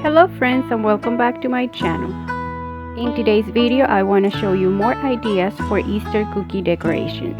Hello friends, and welcome back to my channel. In today's video I want to show you more ideas for Easter cookie decorations.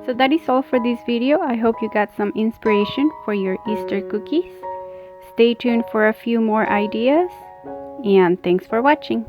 So that is all for this video. I hope you got some inspiration for your Easter cookies. Stay tuned for a few more ideas, and thanks for watching.